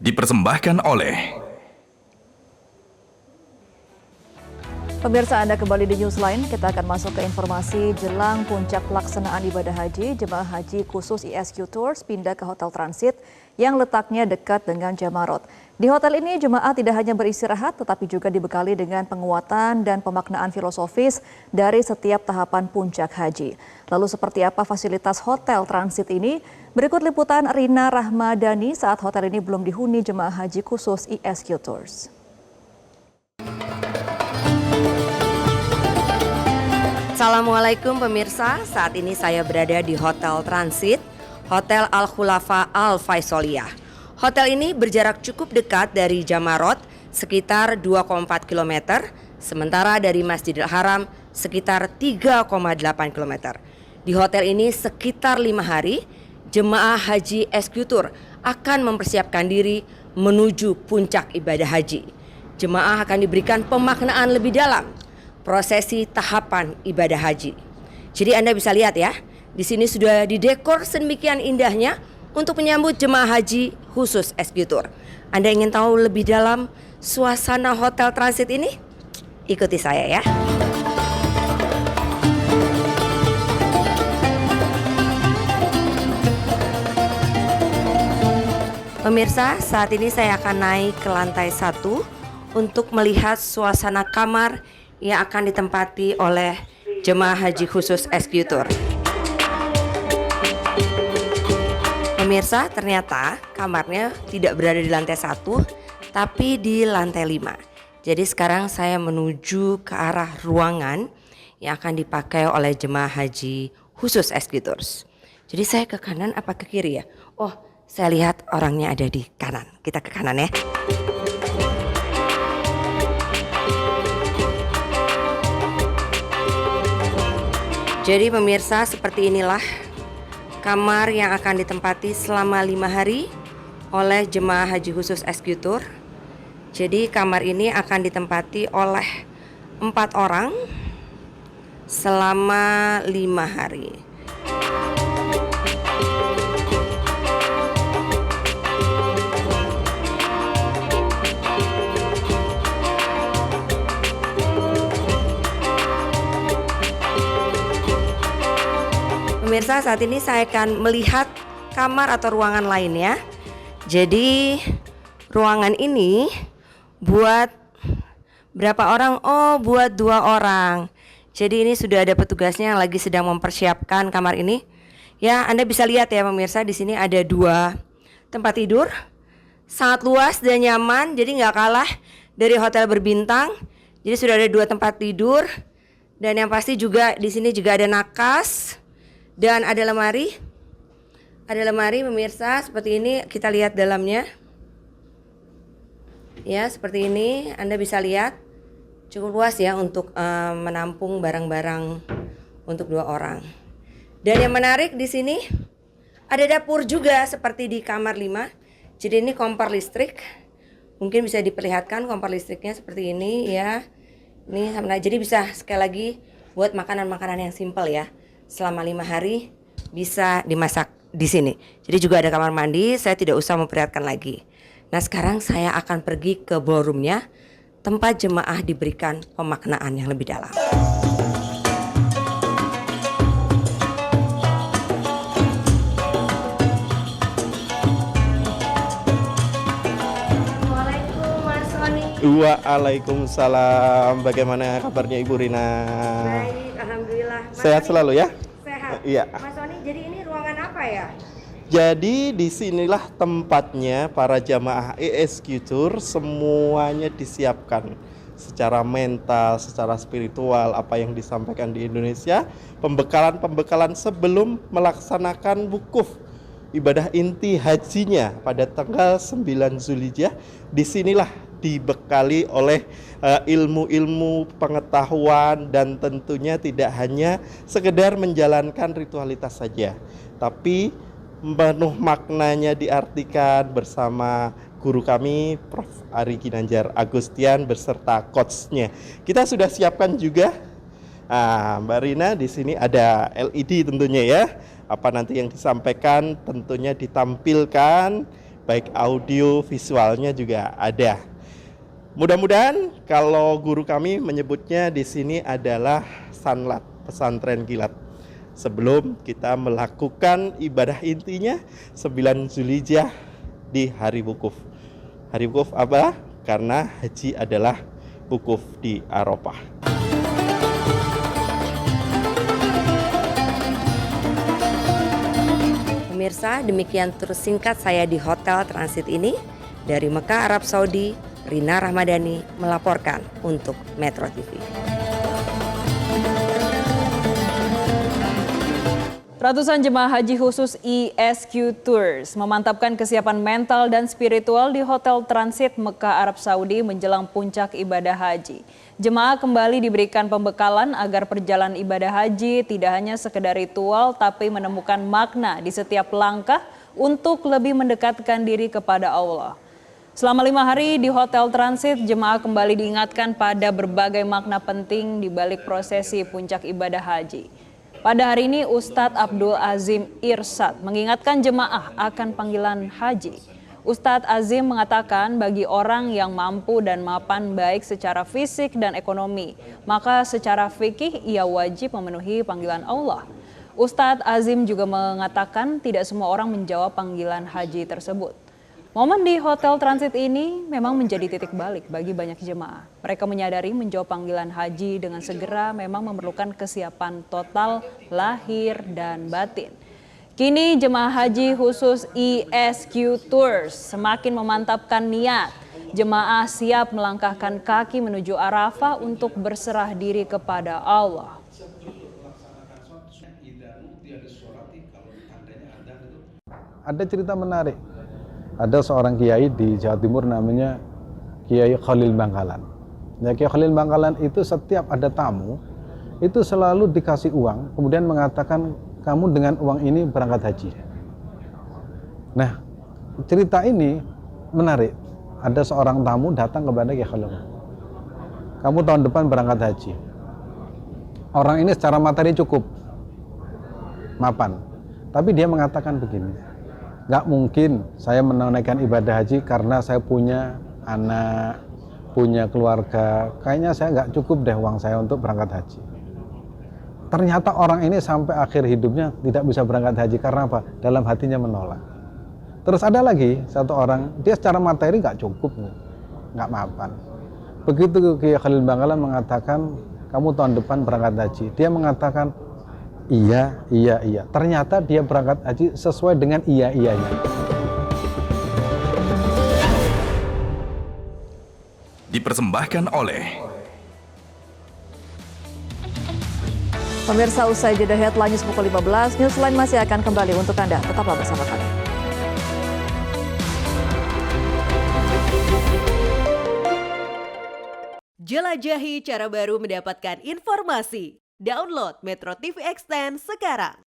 dipersembahkan oleh Pemirsa, Anda kembali di Newsline. Kita akan masuk ke informasi jelang puncak pelaksanaan ibadah haji. Jemaah haji khusus ISQ Tours pindah ke hotel transit yang letaknya dekat dengan Jamarot. Di hotel ini jemaah tidak hanya beristirahat tetapi juga dibekali dengan penguatan dan pemaknaan filosofis dari setiap tahapan puncak haji. Lalu seperti apa fasilitas hotel transit ini? Berikut liputan Rina Rahmadani saat hotel ini belum dihuni jemaah haji khusus ISQ Tours. Assalamualaikum pemirsa, saat ini saya berada di Hotel Transit, Hotel Al-Khulafa Al-Faisaliyah. Hotel ini berjarak cukup dekat dari Jamarot, sekitar 2,4 km, sementara dari Masjidil Haram sekitar 3,8 km. Di hotel ini sekitar 5 hari, jemaah haji eksekutor akan mempersiapkan diri menuju puncak ibadah haji. Jemaah akan diberikan pemaknaan lebih dalam prosesi tahapan ibadah haji. Jadi Anda bisa lihat ya, di sini sudah didekor sedemikian indahnya untuk menyambut jemaah haji khusus eksekutor. Anda ingin tahu lebih dalam suasana hotel transit ini? Ikuti saya ya. Pemirsa, saat ini saya akan naik ke lantai 1 untuk melihat suasana kamar yang akan ditempati oleh jemaah haji khusus eksekutor. Pemirsa, ternyata kamarnya tidak berada di lantai 1, tapi di lantai 5. Jadi sekarang saya menuju ke arah ruangan yang akan dipakai oleh jemaah haji khusus eksekutor. Jadi saya ke kanan apa ke kiri ya? Oh, saya lihat orangnya ada di kanan. Kita ke kanan ya. Jadi pemirsa, seperti inilah kamar yang akan ditempati selama 5 hari oleh jemaah haji khusus eksekutor. Jadi kamar ini akan ditempati oleh 4 orang selama 5 hari. Pemirsa, saat ini saya akan melihat kamar atau ruangan lainnya. Jadi ruangan ini buat berapa orang? Oh, buat 2 orang. Jadi ini sudah ada petugasnya yang lagi sedang mempersiapkan kamar ini. Ya, Anda bisa lihat ya pemirsa, di sini ada 2 tempat tidur. Sangat luas dan nyaman, jadi nggak kalah dari hotel berbintang. Jadi sudah ada 2 tempat tidur. Dan yang pasti juga di sini juga ada nakas. Dan ada lemari. Ada lemari pemirsa, seperti ini kita lihat dalamnya. Ya, seperti ini Anda bisa lihat. Cukup luas ya untuk menampung barang-barang untuk 2 orang. Dan yang menarik di sini ada dapur juga seperti di kamar 5. Jadi ini kompor listrik. Mungkin bisa diperlihatkan kompor listriknya seperti ini ya. Ini sama, jadi bisa sekali lagi buat makanan-makanan yang simpel ya. Selama 5 hari bisa dimasak di sini. Jadi juga ada kamar mandi, saya tidak usah memperlihatkan lagi. Nah, sekarang saya akan pergi ke ballroomnya, tempat jemaah diberikan pemaknaan yang lebih dalam. Assalamualaikum Mas Sony. Waalaikumsalam. Bagaimana kabarnya Ibu Rina? Baik, alhamdulillah. Mas Sehat Sony, selalu ya? Sehat. Iya. Mas Sony, jadi ini ruangan apa ya? Jadi disinilah tempatnya para jamaah eksekutor semuanya disiapkan secara mental, secara spiritual, apa yang disampaikan di Indonesia, pembekalan-pembekalan sebelum melaksanakan wukuf ibadah inti hajinya pada tanggal 9 Zulhijjah. Disinilah dibekali oleh ilmu-ilmu pengetahuan, dan tentunya tidak hanya sekedar menjalankan ritualitas saja, tapi penuh maknanya diartikan bersama guru kami Prof. Ari Ginanjar Agustian beserta coachnya. Kita sudah siapkan juga. Mbak Rina, di sini ada LED tentunya ya. Apa nanti yang disampaikan tentunya ditampilkan baik audio, visualnya juga ada. Mudah-mudahan kalau guru kami menyebutnya di sini adalah sanlat, pesantren kilat. Sebelum kita melakukan ibadah intinya 9 Zulhijjah di hari wukuf. Hari wukuf apa? Karena haji adalah wukuf di Arafah. Pemirsa, demikian terus singkat saya di Hotel Transit ini. Dari Mekah, Arab Saudi, Rina Rahmadani melaporkan untuk Metro TV. Ratusan jemaah haji khusus ISQ Tours memantapkan kesiapan mental dan spiritual di Hotel Transit Mekah, Arab Saudi menjelang puncak ibadah haji. Jemaah kembali diberikan pembekalan agar perjalanan ibadah haji tidak hanya sekedar ritual tapi menemukan makna di setiap langkah untuk lebih mendekatkan diri kepada Allah. Selama 5 hari di Hotel Transit, jemaah kembali diingatkan pada berbagai makna penting di balik prosesi puncak ibadah haji. Pada hari ini, Ustadz Abdul Azim Irsyad mengingatkan jemaah akan panggilan haji. Ustadz Azim mengatakan bagi orang yang mampu dan mapan baik secara fisik dan ekonomi, maka secara fikih ia wajib memenuhi panggilan Allah. Ustadz Azim juga mengatakan tidak semua orang menjawab panggilan haji tersebut. Momen di Hotel Transit ini memang menjadi titik balik bagi banyak jemaah. Mereka menyadari menjawab panggilan haji dengan segera memang memerlukan kesiapan total lahir dan batin. Kini jemaah haji khusus ISQ Tours semakin memantapkan niat. Jemaah siap melangkahkan kaki menuju Arafah untuk berserah diri kepada Allah. Ada cerita menarik. Ada seorang kiai di Jawa Timur namanya Kiai Khalil Bangkalan. Ya, Kiai Khalil Bangkalan itu setiap ada tamu itu selalu dikasih uang, kemudian mengatakan kamu dengan uang ini berangkat haji. Nah, cerita ini menarik. Ada seorang tamu datang kepada Kiai Khalil. Kamu tahun depan berangkat haji. Orang ini secara materi cukup mapan, tapi dia mengatakan begini. Nggak mungkin saya menunaikan ibadah haji karena saya punya anak, punya keluarga. Kayaknya saya nggak cukup deh uang saya untuk berangkat haji. Ternyata orang ini sampai akhir hidupnya tidak bisa berangkat haji karena apa? Dalam hatinya menolak. Terus ada lagi satu orang, dia secara materi nggak cukup, nggak mapan. Begitu Kiai Khalil Bangkalan mengatakan, kamu tahun depan berangkat haji. Dia mengatakan, iya. Ternyata dia berangkat haji sesuai dengan iya-iyanya. Dipersembahkan oleh Pemirsa, usai jeda headline news pukul 15, Newsline masih akan kembali untuk Anda. Tetaplah bersama kami. Jelajahi cara baru mendapatkan informasi. Download Metro TV Extend sekarang.